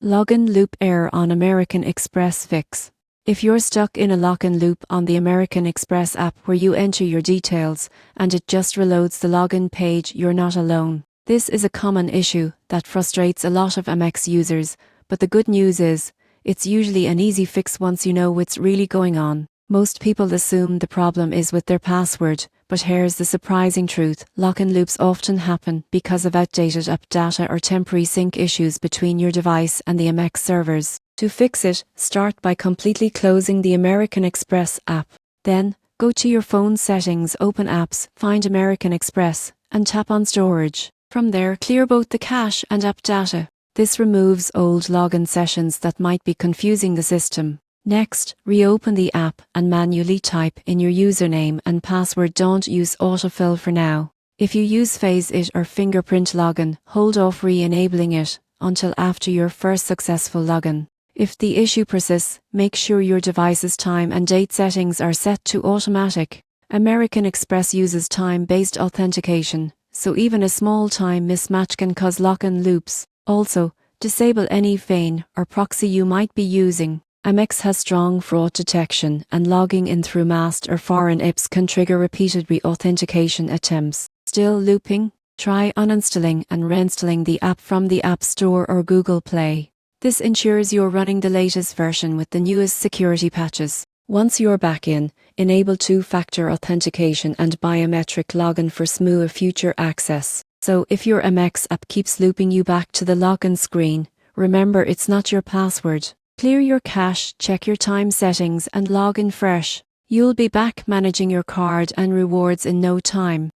Login loop error on American Express fix. If you're stuck in a login loop on the American Express app where you enter your details and it just reloads the login page, you're not alone. This is a common issue that frustrates a lot of Amex users, but the good news is, it's usually an easy fix once you know what's really going on. Most people assume the problem is with their password, but here's the surprising truth. Login loops often happen because of outdated app data or temporary sync issues between your device and the Amex servers. To fix it, start by completely closing the American Express app. Then, go to your phone settings, open apps, find American Express, and tap on storage. From there, clear both the cache and app data. This removes old login sessions that might be confusing the system. Next, reopen the app and manually type in your username and password. Don't use autofill for now. If you use Phase It or fingerprint login, hold off re-enabling it until after your first successful login. If the issue persists, make sure your device's time and date settings are set to automatic. American Express uses time-based authentication, so even a small time mismatch can cause login loops. Also, disable any VPN or proxy you might be using. Amex has strong fraud detection, and logging in through masked or foreign apps can trigger repeated re-authentication attempts. Still looping? Try uninstalling and reinstalling the app from the App Store or Google Play. This ensures you're running the latest version with the newest security patches. Once you're back in, enable two-factor authentication and biometric login for smooth future access. So if your Amex app keeps looping you back to the login screen, remember it's not your password. Clear your cache, check your time settings, and log in fresh. You'll be back managing your card and rewards in no time.